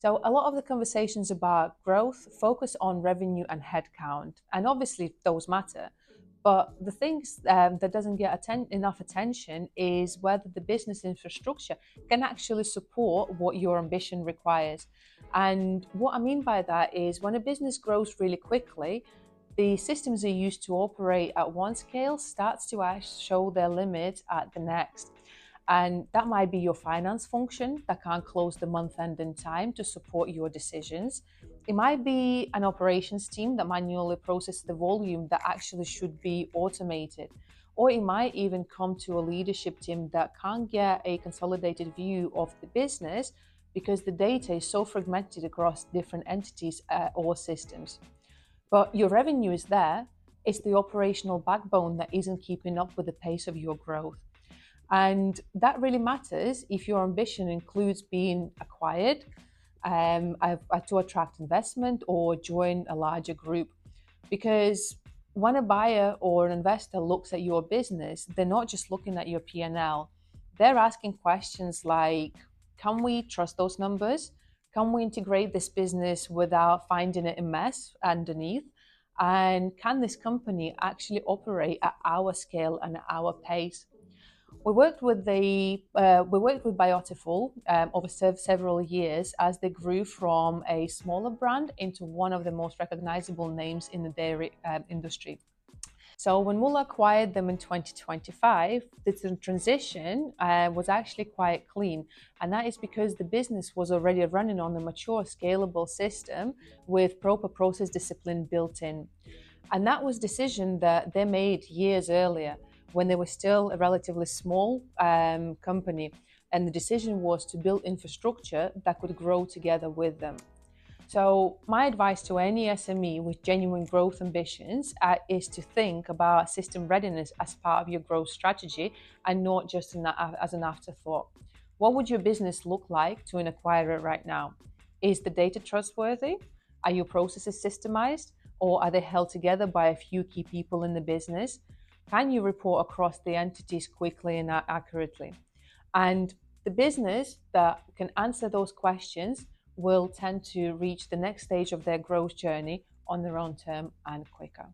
So a lot of the conversations about growth focus on revenue and headcount, and obviously those matter. But the things that doesn't get enough attention is whether the business infrastructure can actually support what your ambition requires. And what I mean by that is when a business grows really quickly, the systems they used to operate at one scale starts to show their limits at the next. And that might be your finance function that can't close the month end in time to support your decisions. It might be an operations team that manually processes the volume that actually should be automated. Or it might even come to a leadership team that can't get a consolidated view of the business because the data is so fragmented across different entities or systems. But your revenue is there, it's the operational backbone that isn't keeping up with the pace of your growth. And that really matters if your ambition includes being acquired to attract investment or join a larger group. Because when a buyer or an investor looks at your business, they're not just looking at your P&L. They're asking questions like, can we trust those numbers? Can we integrate this business without finding it a mess underneath? And can this company actually operate at our scale and at our pace? We worked with Biotiful over several years as they grew from a smaller brand into one of the most recognizable names in the dairy industry. So when Muller acquired them in 2025, the transition was actually quite clean. And that is because the business was already running on a mature, scalable system with proper process discipline built in. And that was a decision that they made years earlier when they were still a relatively small company. And the decision was to build infrastructure that could grow together with them. So my advice to any SME with genuine growth ambitions is to think about system readiness as part of your growth strategy and not just as an afterthought. What would your business look like to an acquirer right now? Is the data trustworthy? Are your processes systemized? Or are they held together by a few key people in the business? Can you report across the entities quickly and accurately? And the business that can answer those questions will tend to reach the next stage of their growth journey on their own term and quicker.